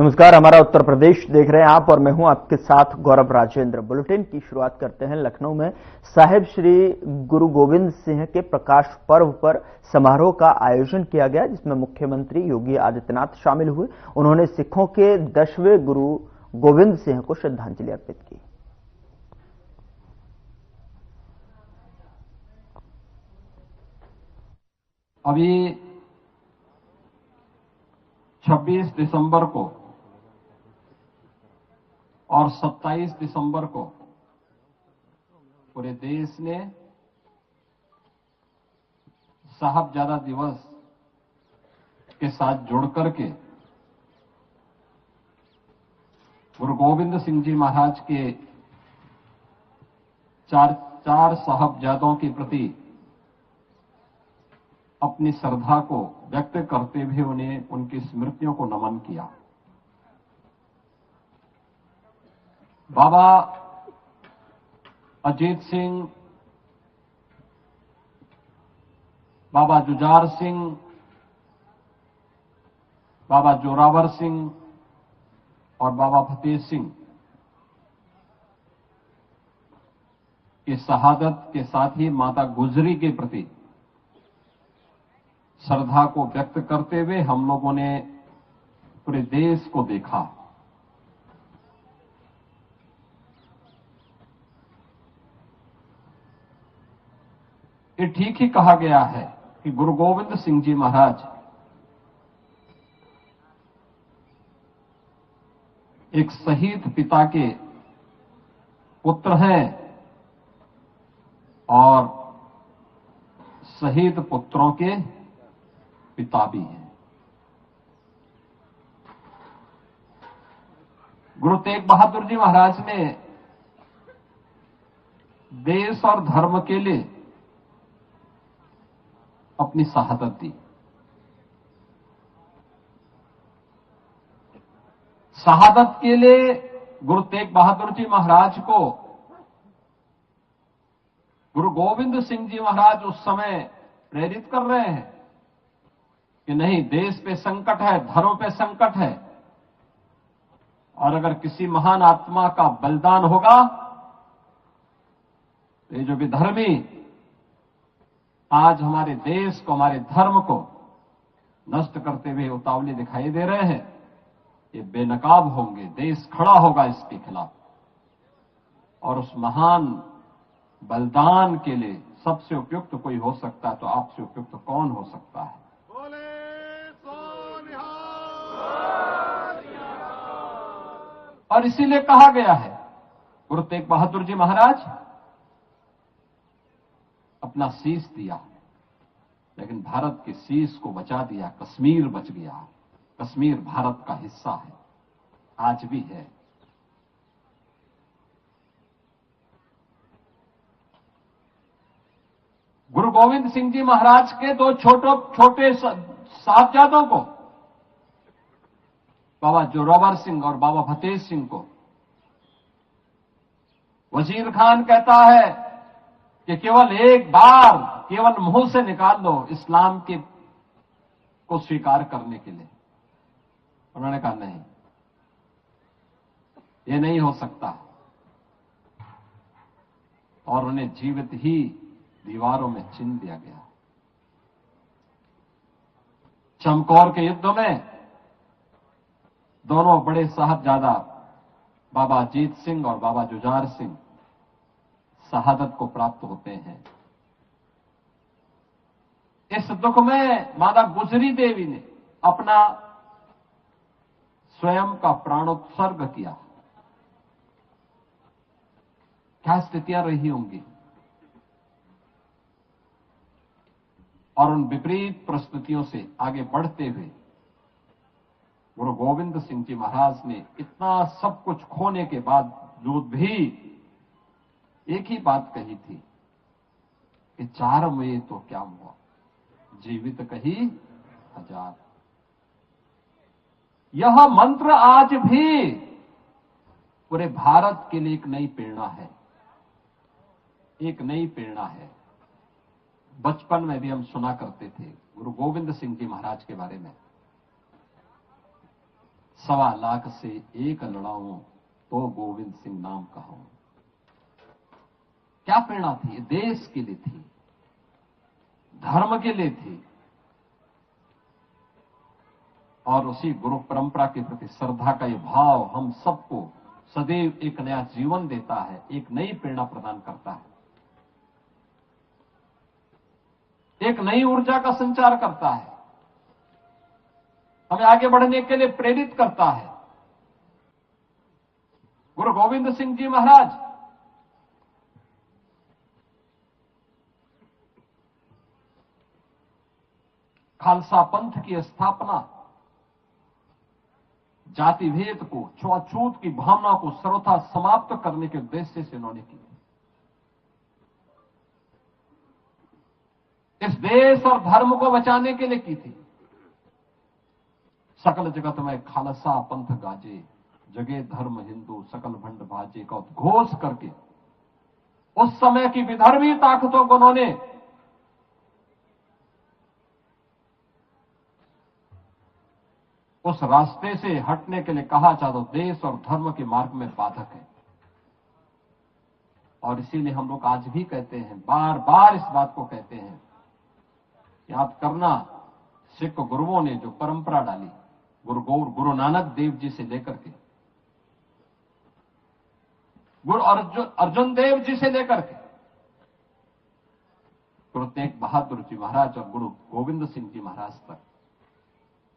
नमस्कार, हमारा उत्तर प्रदेश देख रहे हैं आप और मैं हूं आपके साथ गौरव राजेंद्र। बुलेटिन की शुरुआत करते हैं। लखनऊ में साहिब श्री गुरु गोविंद सिंह के प्रकाश पर्व पर समारोह का आयोजन किया गया, जिसमें मुख्यमंत्री योगी आदित्यनाथ शामिल हुए। उन्होंने सिखों के 10वें गुरु गोविंद सिंह को श्रद्धांजलि अर्पित की। अभी 26 दिसंबर को और 27 दिसंबर को पूरे देश ने साहबजादा दिवस के साथ जुड़कर के गुरु गोविंद सिंह जी महाराज के चार साहबजादों के प्रति अपनी श्रद्धा को व्यक्त करते हुए उन्हें उनकी स्मृतियों को नमन किया। बाबा अजीत सिंह, बाबा जुझार सिंह, बाबा जोरावर सिंह और बाबा फतेह सिंह की शहादत के साथ ही माता गुजरी के प्रति श्रद्धा को व्यक्त करते हुए हम लोगों ने पूरे देश को देखा। ये ठीक ही कहा गया है कि गुरु गोविंद सिंह जी महाराज एक शहीद पिता के पुत्र हैं और शहीद पुत्रों के पिता भी हैं। गुरु तेग बहादुर जी महाराज ने देश और धर्म के लिए अपनी शहादत दी। शहादत के लिए गुरु तेग बहादुर जी महाराज को गुरु गोविंद सिंह जी महाराज उस समय प्रेरित कर रहे हैं कि नहीं, देश पे संकट है, धर्म पे संकट है, और अगर किसी महान आत्मा का बलिदान होगा तो ये जो विधर्मी आज हमारे देश को, हमारे धर्म को नष्ट करते हुए उतावले दिखाई दे रहे हैं, ये बेनकाब होंगे। देश खड़ा होगा इसके खिलाफ। और उस महान बलिदान के लिए सबसे उपयुक्त कोई हो सकता है तो आपसे उपयुक्त कौन हो सकता है? और इसीलिए कहा गया है गुरु तेग बहादुर जी महाराज अपना शीश दिया, लेकिन भारत के शीश को बचा दिया। कश्मीर बच गया। कश्मीर भारत का हिस्सा है, आज भी है। गुरु गोविंद सिंह जी महाराज के दो छोटे साहबजादों को, बाबा जोरावर सिंह और बाबा फतेह सिंह को, वजीर खान कहता है कि केवल एक बार, केवल मुंह से निकाल लो इस्लाम के को स्वीकार करने के लिए। उन्होंने कहा नहीं, ये नहीं हो सकता, और उन्हें जीवित ही दीवारों में चिन दिया गया। चमकौर के युद्ध में दोनों बड़े साहबजादा बाबा अजीत सिंह और बाबा जुझार सिंह शहादत को प्राप्त होते हैं। इस दुख में माता गुजरी देवी ने अपना स्वयं का प्राणोत्सर्ग किया। क्या स्थितियां रही होंगी, और उन विपरीत परिस्थितियों से आगे बढ़ते हुए गुरु गोविंद सिंह जी महाराज ने इतना सब कुछ खोने के बावजूद भी एक ही बात कही थी कि 4 में तो क्या हुआ, जीवित कही 1000। यह मंत्र आज भी पूरे भारत के लिए एक नई प्रेरणा है, एक नई प्रेरणा है। बचपन में भी हम सुना करते थे गुरु गोविंद सिंह जी महाराज के बारे में। 1.25 लाख से एक लड़ाऊं तो गोविंद सिंह नाम कहूं। क्या प्रेरणा थी? ये देश के लिए थी, धर्म के लिए थी, और उसी गुरु परंपरा के प्रति श्रद्धा का ये भाव हम सबको सदैव एक नया जीवन देता है, एक नई प्रेरणा प्रदान करता है, एक नई ऊर्जा का संचार करता है, हमें आगे बढ़ने के लिए प्रेरित करता है। गुरु गोविंद सिंह जी महाराज खालसा पंथ की स्थापना, जाति भेद को, छुआछूत की भावना को सर्वथा समाप्त करने के उद्देश्य से उन्होंने की। इस देश और धर्म को बचाने के लिए की थी। सकल जगत में खालसा पंथ गाजे, जगे धर्म हिंदू सकल भंड भाजे का उद्घोष करके उस समय की विधर्मी ताकतों को उन्होंने उस रास्ते से हटने के लिए कहा, चाहे तो देश और धर्म के मार्ग में बाधक है। और इसीलिए हम लोग आज भी कहते हैं, बार बार इस बात को कहते हैं, याद करना सिख गुरुओं ने जो परंपरा डाली, गुरु नानक देव जी से लेकर के गुरु अर्जुन देव जी से लेकर के गुरु तेग बहादुर जी महाराज और गुरु गोविंद सिंह जी महाराज तक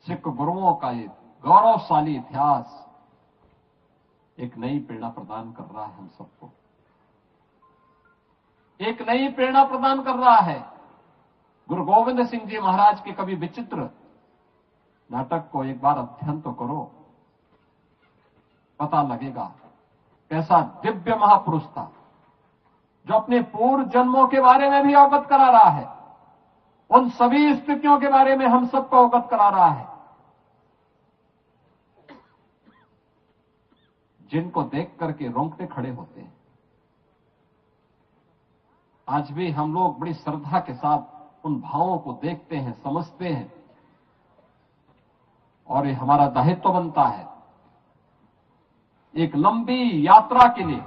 सिख गुरुओं का ये गौरवशाली इतिहास एक नई प्रेरणा प्रदान कर रहा है हम सबको, एक नई प्रेरणा प्रदान कर रहा है। गुरु गोविंद सिंह जी महाराज के कभी विचित्र नाटक को एक बार अध्ययन तो करो, पता लगेगा कैसा दिव्य महापुरुष था, जो अपने पूर्व जन्मों के बारे में भी अवगत करा रहा है, उन सभी स्थितियों के बारे में हम सबको अवगत करा रहा है जिनको देख करके रोंगटे खड़े होते हैं। आज भी हम लोग बड़ी श्रद्धा के साथ उन भावों को देखते हैं, समझते हैं, और ये हमारा दायित्व बनता है एक लंबी यात्रा के लिए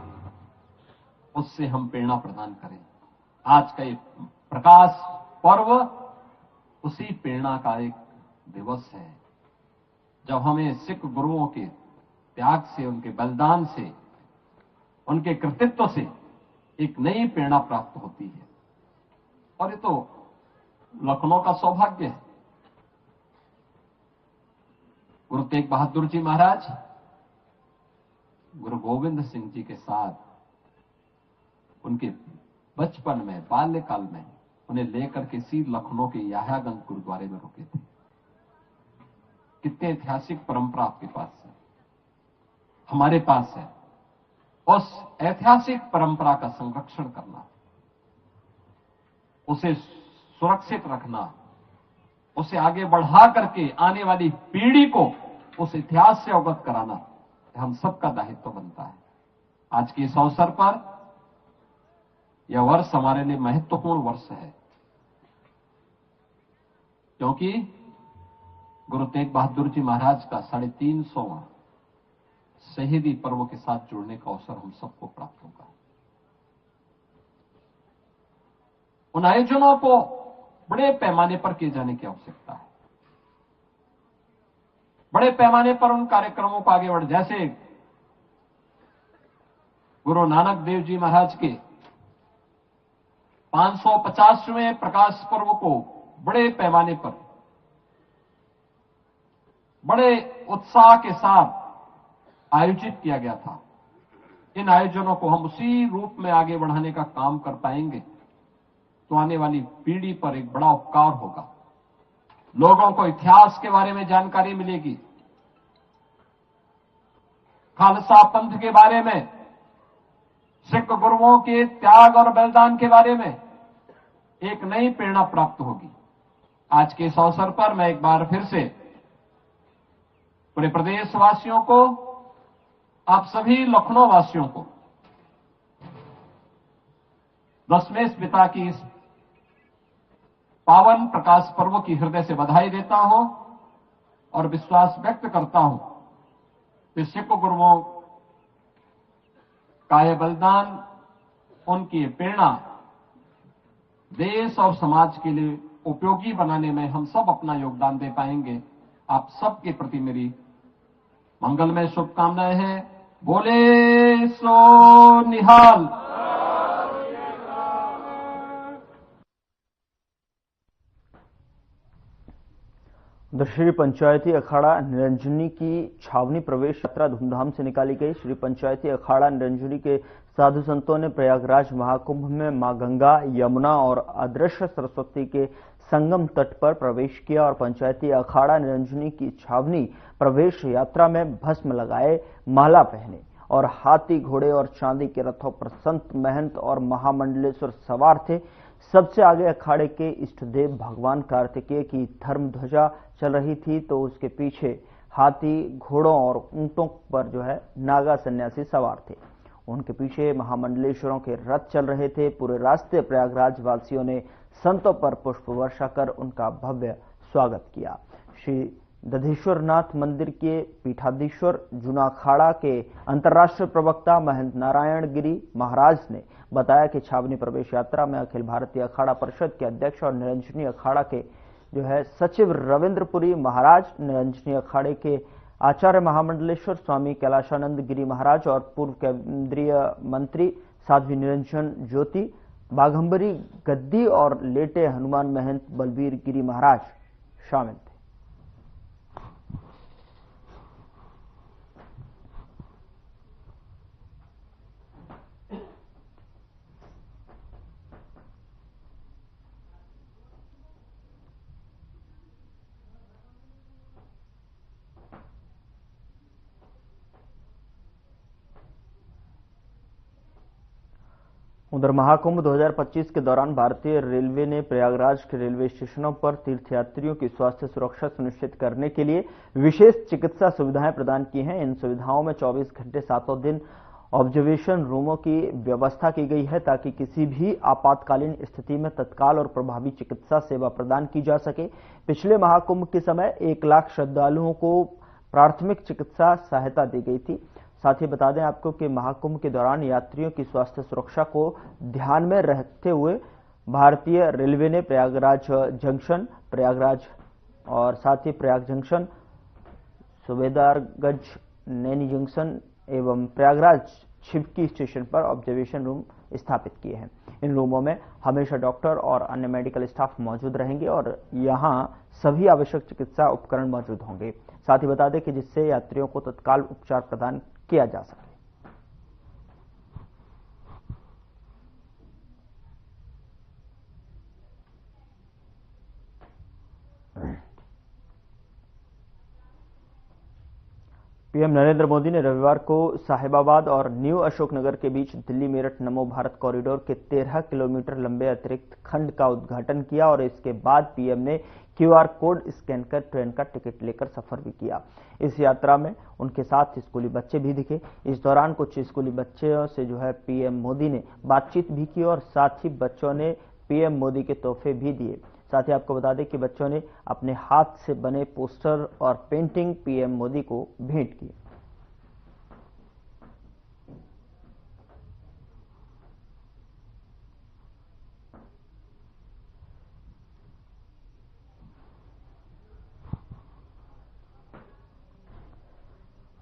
उससे हम प्रेरणा प्रदान करें। आज का ये प्रकाश पर्व उसी प्रेरणा का एक दिवस है, जब हमें सिख गुरुओं के त्याग से, उनके बलिदान से, उनके कृतित्व से एक नई प्रेरणा प्राप्त होती है। और ये तो लखनऊ का सौभाग्य है। गुरु तेग बहादुर जी महाराज गुरु गोविंद सिंह जी के साथ उनके बचपन में, बाल्यकाल में उन्हें लेकर के सीध लखनऊ के याह्यागंज गुरुद्वारे में रुके थे। कितने ऐतिहासिक परंपरा आपके पास है, हमारे पास है। उस ऐतिहासिक परंपरा का संरक्षण करना, उसे सुरक्षित रखना, उसे आगे बढ़ा करके आने वाली पीढ़ी को उस इतिहास से अवगत कराना हम सबका दायित्व बनता है। आज के इस अवसर पर यह वर्ष हमारे लिए महत्वपूर्ण वर्ष है, क्योंकि गुरु तेग बहादुर जी महाराज का 350वां शहीदी पर्व के साथ जुड़ने का अवसर हम सबको प्राप्त होगा। उन आयोजनों को बड़े पैमाने पर किए जाने की आवश्यकता है। बड़े पैमाने पर उन कार्यक्रमों को आगे बढ़, जैसे गुरु नानक देव जी महाराज के 550वें प्रकाश पर्व को बड़े पैमाने पर, बड़े उत्साह के साथ आयोजित किया गया था। इन आयोजनों को हम उसी रूप में आगे बढ़ाने का काम कर पाएंगे तो आने वाली पीढ़ी पर एक बड़ा उपकार होगा। लोगों को इतिहास के बारे में जानकारी मिलेगी, खालसा पंथ के बारे में, सिख गुरुओं के त्याग और बलिदान के बारे में एक नई प्रेरणा प्राप्त होगी। आज के इस अवसर पर मैं एक बार फिर से पूरे प्रदेशवासियों को, आप सभी लखनऊ वासियों को 10वें पिता की इस पावन प्रकाश पर्व की हृदय से बधाई देता हूं और विश्वास व्यक्त करता हूं वे सिख गुरुओं का ये बलिदान, उनकी ये प्रेरणा देश और समाज के लिए उपयोगी बनाने में हम सब अपना योगदान दे पाएंगे। आप सबके प्रति मेरी मंगलमय शुभकामनाएं हैं। बोले सो निहाल। उधर श्री पंचायती अखाड़ा निरंजनी की छावनी प्रवेश यात्रा धूमधाम से निकाली गई। श्री पंचायती अखाड़ा निरंजनी के साधु संतों ने प्रयागराज महाकुंभ में मां गंगा, यमुना और अदृश्य सरस्वती के संगम तट पर प्रवेश किया और पंचायती अखाड़ा निरंजनी की छावनी प्रवेश यात्रा में भस्म लगाए, माला पहने और हाथी, घोड़े और चांदी के रथों पर संत, महंत और महामंडलेश्वर सवार थे। सबसे आगे अखाड़े के इष्टदेव भगवान कार्तिकेय की धर्म ध्वजा चल रही थी, तो उसके पीछे हाथी, घोड़ों और ऊंटों पर नागा सन्यासी सवार थे। उनके पीछे महामंडलेश्वरों के रथ चल रहे थे। पूरे रास्ते प्रयागराज वासियों ने संतों पर पुष्प वर्षा कर उनका भव्य स्वागत किया। श्री दधेश्वरनाथ मंदिर के पीठाधीश्वर जूना अखाड़ा के अंतर्राष्ट्रीय प्रवक्ता महंत नारायण गिरी महाराज ने बताया कि छावनी प्रवेश यात्रा में अखिल भारतीय अखाड़ा परिषद के अध्यक्ष और निरंजनी अखाड़ा के सचिव रविंद्रपुरी महाराज, निरंजनी अखाड़े के आचार्य महामंडलेश्वर स्वामी कैलाशानंद गिरी महाराज और पूर्व केंद्रीय मंत्री साध्वी निरंजन ज्योति, बाघंबरी गद्दी और लेटे हनुमान महंत बलबीर गिरी महाराज शामिल थे। उधर महाकुंभ 2025 के दौरान भारतीय रेलवे ने प्रयागराज के रेलवे स्टेशनों पर तीर्थयात्रियों की स्वास्थ्य सुरक्षा सुनिश्चित करने के लिए विशेष चिकित्सा सुविधाएं प्रदान की हैं। इन सुविधाओं में 24 घंटे 7 दिन ऑब्जर्वेशन रूमों की व्यवस्था की गई है ताकि किसी भी आपातकालीन स्थिति में तत्काल और प्रभावी चिकित्सा सेवा प्रदान की जा सके। पिछले महाकुंभ के समय 1 लाख श्रद्धालुओं को प्राथमिक चिकित्सा सहायता दी गई थी। साथ ही बता दें आपको कि महाकुंभ के दौरान यात्रियों की स्वास्थ्य सुरक्षा को ध्यान में रखते हुए भारतीय रेलवे ने प्रयागराज जंक्शन, प्रयागराज और साथ ही प्रयाग जंक्शन, सुबेदारगंज, नैनी जंक्शन एवं प्रयागराज छिपकी स्टेशन पर ऑब्जर्वेशन रूम स्थापित किए हैं। इन रूमों में हमेशा डॉक्टर और अन्य मेडिकल स्टाफ मौजूद रहेंगे और यहां सभी आवश्यक चिकित्सा उपकरण मौजूद होंगे। साथ ही बता दें कि जिससे यात्रियों को तत्काल उपचार प्रदान किया जा सके। पीएम नरेंद्र मोदी ने रविवार को साहिबाबाद और न्यू अशोकनगर के बीच दिल्ली मेरठ नमो भारत कॉरिडोर के 13 किलोमीटर लंबे अतिरिक्त खंड का उद्घाटन किया और इसके बाद पीएम ने क्यूआर कोड स्कैन कर ट्रेन का टिकट लेकर सफर भी किया। इस यात्रा में उनके साथ स्कूली बच्चे भी दिखे। इस दौरान कुछ स्कूली बच्चों से पीएम मोदी ने बातचीत भी की और साथ ही बच्चों ने पीएम मोदी के तोहफे भी दिए। साथ ही आपको बता दें कि बच्चों ने अपने हाथ से बने पोस्टर और पेंटिंग पीएम मोदी को भेंट की।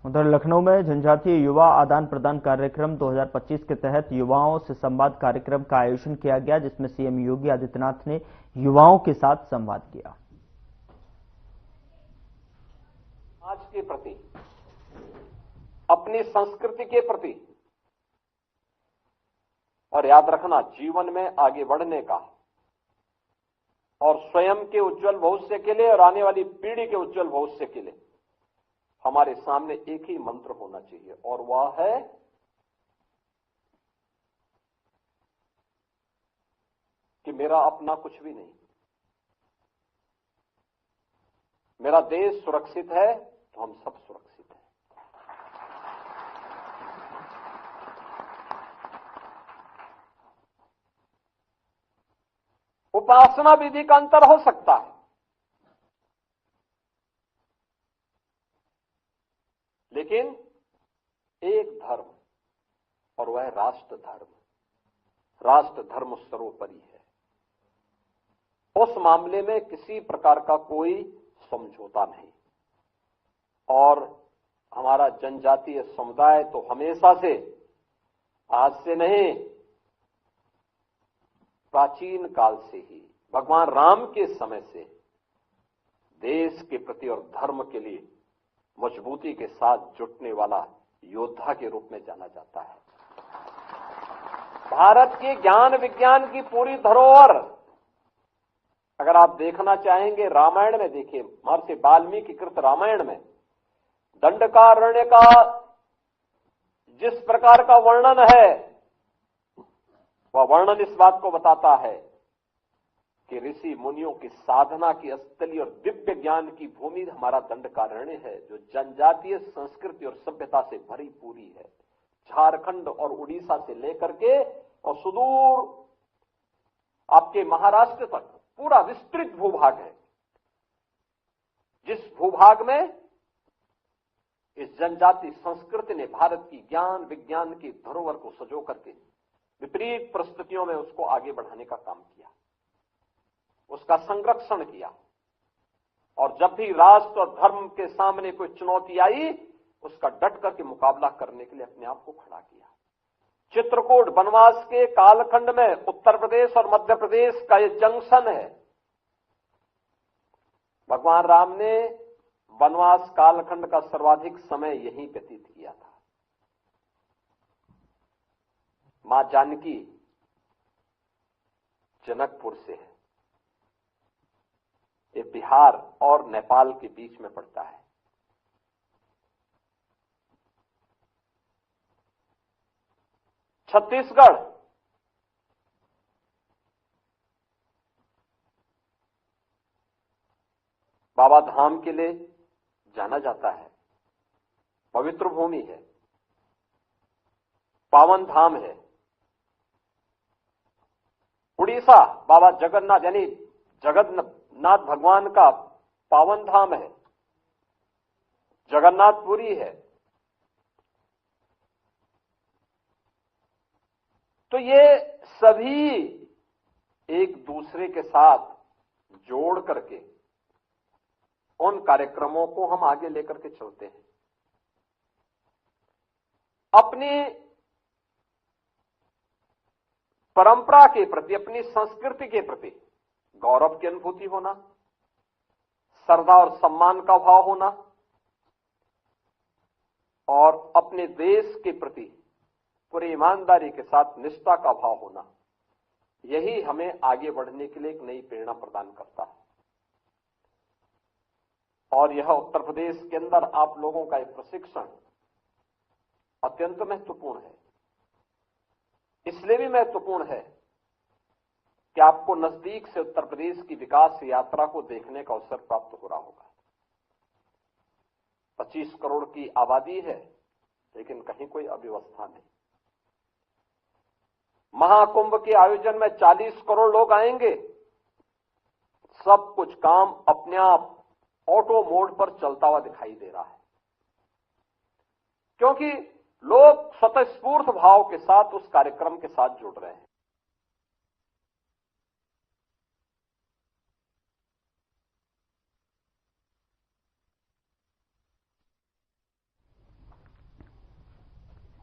उधर लखनऊ में जनजातीय युवा आदान प्रदान कार्यक्रम 2025 के तहत युवाओं से संवाद कार्यक्रम का आयोजन किया गया, जिसमें सीएम योगी आदित्यनाथ ने युवाओं के साथ संवाद किया। आज के प्रति, अपनी संस्कृति के प्रति और याद रखना जीवन में आगे बढ़ने का और स्वयं के उज्जवल भविष्य के लिए और आने वाली पीढ़ी के उज्जवल भविष्य के लिए हमारे सामने एक ही मंत्र होना चाहिए और वह है कि मेरा अपना कुछ भी नहीं, मेरा देश सुरक्षित है तो हम सब सुरक्षित हैं। उपासना विधि का अंतर हो सकता है, लेकिन और वह राष्ट्र धर्म। राष्ट्र धर्म सर्वोपरि है। उस मामले में किसी प्रकार का कोई समझौता नहीं। और हमारा जनजातीय समुदाय तो हमेशा से, आज से नहीं, प्राचीन काल से ही, भगवान राम के समय से देश के प्रति और धर्म के लिए मजबूती के साथ जुटने वाला योद्धा के रूप में जाना जाता है। भारत के ज्ञान विज्ञान की पूरी धरोहर अगर आप देखना चाहेंगे, रामायण में देखिए, महर्षि वाल्मीकि कृत रामायण में दंडकारण्य का जिस प्रकार का वर्णन है, वह वर्णन इस बात को बताता है कि ऋषि मुनियों की साधना की स्थली और दिव्य ज्ञान की भूमि हमारा दंडकारण्य है, जो जनजातीय संस्कृति और सभ्यता से भरी पूरी है। झारखंड और उड़ीसा से लेकर के और सुदूर आपके महाराष्ट्र तक पूरा विस्तृत भूभाग है, जिस भूभाग में इस जनजाति संस्कृति ने भारत की ज्ञान विज्ञान की धरोहर को सजो करके विपरीत परिस्थितियों में उसको आगे बढ़ाने का काम किया, उसका संरक्षण किया। और जब भी राष्ट्र और धर्म के सामने कोई चुनौती आई, उसका डट करके मुकाबला करने के लिए अपने आप को खड़ा किया। चित्रकूट वनवास के कालखंड में उत्तर प्रदेश और मध्य प्रदेश का यह जंक्शन है। भगवान राम ने वनवास कालखंड का सर्वाधिक समय यहीं व्यतीत किया था। मां जानकी जनकपुर से है। ये बिहार और नेपाल के बीच में पड़ता है। छत्तीसगढ़ बाबा धाम के लिए जाना जाता है, पवित्र भूमि है, पावन धाम है। उड़ीसा बाबा जगन्नाथ यानी जगन्नाथ भगवान का पावन धाम है, जगन्नाथपुरी है। तो ये सभी एक दूसरे के साथ जोड़ करके उन कार्यक्रमों को हम आगे लेकर के चलते हैं। अपनी परंपरा के प्रति, अपनी संस्कृति के प्रति गौरव की अनुभूति होना, श्रद्धा और सम्मान का भाव होना और अपने देश के प्रति पूरी ईमानदारी के साथ निष्ठा का भाव होना, यही हमें आगे बढ़ने के लिए एक नई प्रेरणा प्रदान करता है। और यह उत्तर प्रदेश के अंदर आप लोगों का एक प्रशिक्षण अत्यंत महत्वपूर्ण है। इसलिए भी महत्वपूर्ण है कि आपको नजदीक से उत्तर प्रदेश की विकास यात्रा को देखने का अवसर प्राप्त हो रहा होगा। 25 करोड़ की आबादी है, लेकिन कहीं कोई अव्यवस्था नहीं। महाकुंभ के आयोजन में 40 करोड़ लोग आएंगे। सब कुछ काम अपने आप ऑटो मोड पर चलता हुआ दिखाई दे रहा है, क्योंकि लोग स्वतःस्फूर्त भाव के साथ उस कार्यक्रम के साथ जुड़ रहे हैं।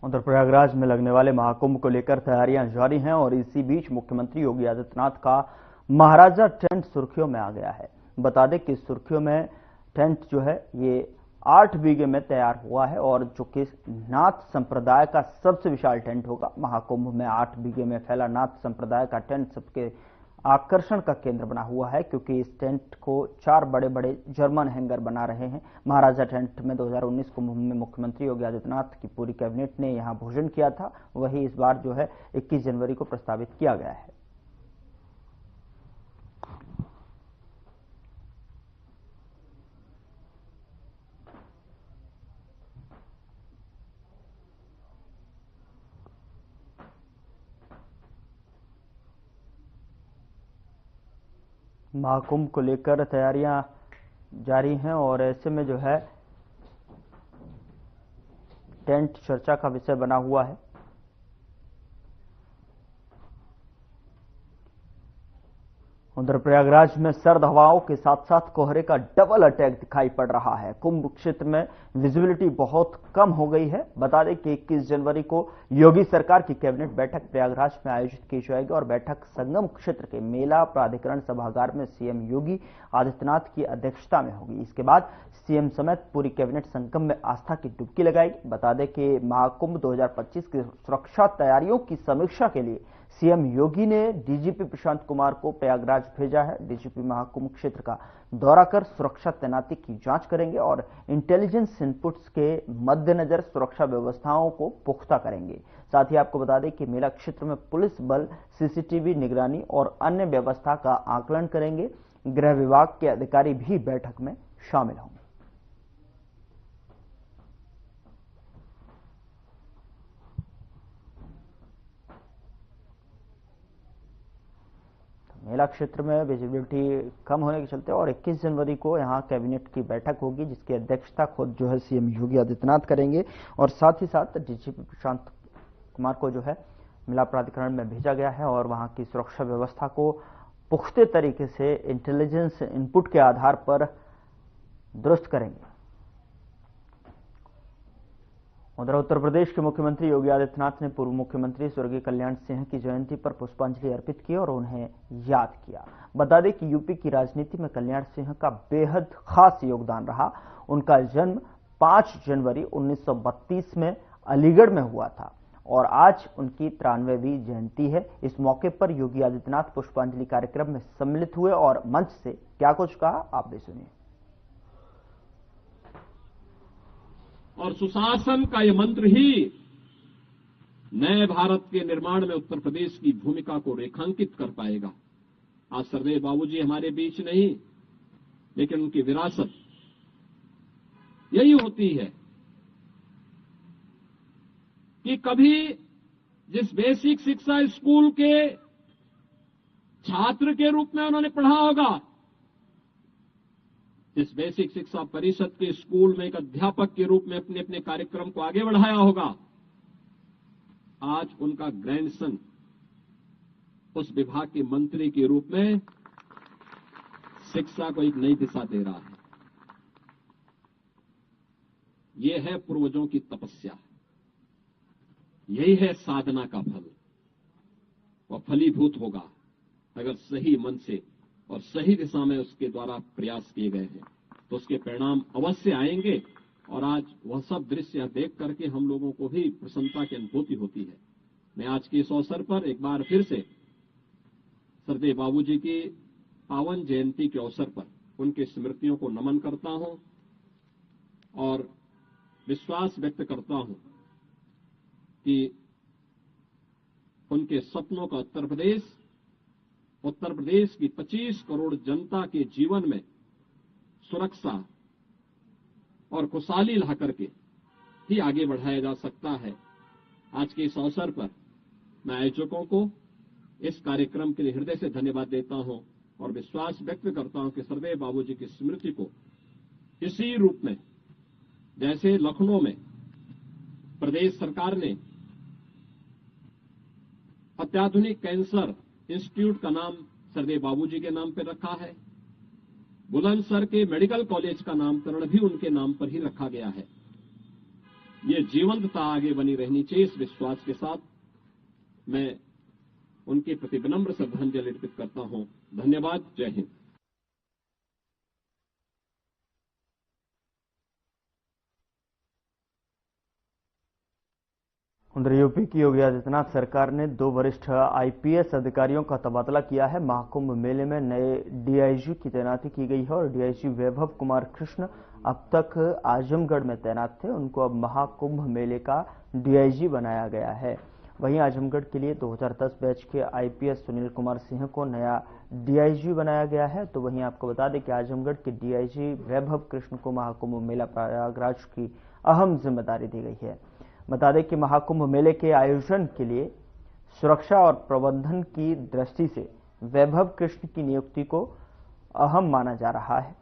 उधर प्रयागराज में लगने वाले महाकुंभ को लेकर तैयारियां जारी हैं और इसी बीच मुख्यमंत्री योगी आदित्यनाथ का महाराजा टेंट सुर्खियों में आ गया है। बता दें कि सुर्खियों में टेंट जो है ये 8 बीघे में तैयार हुआ है और जो कि नाथ संप्रदाय का सबसे विशाल टेंट होगा। महाकुंभ में 8 बीघे में फैला नाथ संप्रदाय का टेंट सबके आकर्षण का केंद्र बना हुआ है, क्योंकि इस टेंट को 4 बड़े बड़े जर्मन हैंगर बना रहे हैं। महाराजा टेंट में 2019 कुंभ में मुख्यमंत्री योगी आदित्यनाथ की पूरी कैबिनेट ने यहां भोजन किया था, वही इस बार जो है 21 जनवरी को प्रस्तावित किया गया है। महाकुंभ को लेकर तैयारियां जारी हैं और ऐसे में जो है टेंट चर्चा का विषय बना हुआ है। उधर प्रयागराज में सर्द हवाओं के साथ साथ कोहरे का डबल अटैक दिखाई पड़ रहा है। कुंभ क्षेत्र में विजिबिलिटी बहुत कम हो गई है। बता दें कि 21 जनवरी को योगी सरकार की कैबिनेट बैठक प्रयागराज में आयोजित की जाएगी और बैठक संगम क्षेत्र के मेला प्राधिकरण सभागार में सीएम योगी आदित्यनाथ की अध्यक्षता में होगी। इसके बाद सीएम समेत पूरी कैबिनेट संगम में आस्था की डुबकी लगाएगी। बता दें कि महाकुंभ 2025 की सुरक्षा तैयारियों की समीक्षा के लिए सीएम योगी ने डीजीपी प्रशांत कुमार को प्रयागराज भेजा है। डीजीपी महाकुंभ क्षेत्र का दौरा कर सुरक्षा तैनाती की जांच करेंगे और इंटेलिजेंस इनपुट्स के मद्देनजर सुरक्षा व्यवस्थाओं को पुख्ता करेंगे। साथ ही आपको बता दें कि मेला क्षेत्र में पुलिस बल सीसीटीवी निगरानी और अन्य व्यवस्था का आकलन करेंगे। गृह विभाग के अधिकारी भी बैठक में शामिल होंगे। मेला क्षेत्र में विजिबिलिटी कम होने के चलते और 21 जनवरी को यहां कैबिनेट की बैठक होगी, जिसकी अध्यक्षता खुद जो है सीएम योगी आदित्यनाथ करेंगे और साथ ही साथ डीजीपी प्रशांत कुमार को जो है मेला प्राधिकरण में भेजा गया है और वहां की सुरक्षा व्यवस्था को पुख्ते तरीके से इंटेलिजेंस इनपुट के आधार पर दुरुस्त करेंगे। उधर उत्तर प्रदेश के मुख्यमंत्री योगी आदित्यनाथ ने पूर्व मुख्यमंत्री स्वर्गीय कल्याण सिंह की जयंती पर पुष्पांजलि अर्पित की और उन्हें याद किया। बता दें कि यूपी की राजनीति में कल्याण सिंह का बेहद खास योगदान रहा। उनका जन्म 5 जनवरी 1932 में अलीगढ़ में हुआ था और आज उनकी 93वीं जयंती है। इस मौके पर योगी आदित्यनाथ पुष्पांजलि कार्यक्रम में सम्मिलित हुए और मंच से क्या कुछ कहा, आप भी सुनिए। और सुशासन का यह मंत्र ही नए भारत के निर्माण में उत्तर प्रदेश की भूमिका को रेखांकित कर पाएगा। आज सरदेव बाबूजी हमारे बीच नहीं, लेकिन उनकी विरासत यही होती है कि कभी जिस बेसिक शिक्षा स्कूल के छात्र के रूप में उन्होंने पढ़ा होगा, जिस बेसिक शिक्षा परिषद के स्कूल में एक अध्यापक के रूप में अपने अपने कार्यक्रम को आगे बढ़ाया होगा, आज उनका ग्रैंडसन उस विभाग के मंत्री के रूप में शिक्षा को एक नई दिशा दे रहा है। यह है पूर्वजों की तपस्या, यही है साधना का फल। वह फलीभूत होगा अगर सही मन से और सही दिशा में उसके द्वारा प्रयास किए गए हैं तो उसके परिणाम अवश्य आएंगे। और आज वह सब दृश्य देख करके हम लोगों को भी प्रसन्नता की अनुभूति होती है। मैं आज के इस अवसर पर एक बार फिर से सरदेव बाबूजी की पावन जयंती के अवसर पर उनकी स्मृतियों को नमन करता हूं और विश्वास व्यक्त करता हूं कि उनके सपनों का उत्तर प्रदेश की 25 करोड़ जनता के जीवन में सुरक्षा और खुशहाली ला करके ही आगे बढ़ाया जा सकता है। आज के इस अवसर पर मैं आयोजकों को इस कार्यक्रम के लिए हृदय से धन्यवाद देता हूं और विश्वास व्यक्त करता हूं कि सरदेव बाबूजी की स्मृति को इसी रूप में, जैसे लखनऊ में प्रदेश सरकार ने अत्याधुनिक कैंसर इंस्टीट्यूट का नाम सरदेव बाबूजी के नाम पर रखा है, बुलंदशहर के मेडिकल कॉलेज का नामकरण भी उनके नाम पर ही रखा गया है। ये जीवंतता आगे बनी रहनी चाहिए। इस विश्वास के साथ मैं उनके प्रति विनम्र श्रद्धांजलि अर्पित करता हूं। धन्यवाद। जय हिंद। उधर यूपी की योगी आदित्यनाथ सरकार ने 2 वरिष्ठ आईपीएस अधिकारियों का तबादला किया है। महाकुंभ मेले में नए डीआईजी की तैनाती की गई है और डीआईजी वैभव कुमार कृष्ण अब तक आजमगढ़ में तैनात थे, उनको अब महाकुंभ मेले का डीआईजी बनाया गया है। वहीं आजमगढ़ के लिए 2010 बैच के आईपीएस सुनील कुमार सिंह को नया डीआईजी बनाया गया है। तो वहीं आपको बता दें कि आजमगढ़ के डीआईजी वैभव कृष्ण को महाकुंभ मेला प्रयागराज की अहम जिम्मेदारी दी गई है। बता दें कि महाकुंभ मेले के आयोजन के लिए सुरक्षा और प्रबंधन की दृष्टि से वैभव कृष्ण की नियुक्ति को अहम माना जा रहा है।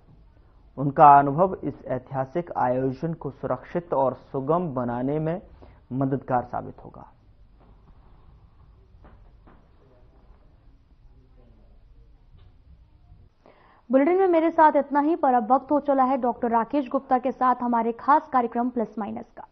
उनका अनुभव इस ऐतिहासिक आयोजन को सुरक्षित और सुगम बनाने में मददगार साबित होगा। बुलेटिन में मेरे साथ इतना ही, पर अब वक्त हो चला है डॉक्टर राकेश गुप्ता के साथ हमारे खास कार्यक्रम प्लस माइनस का।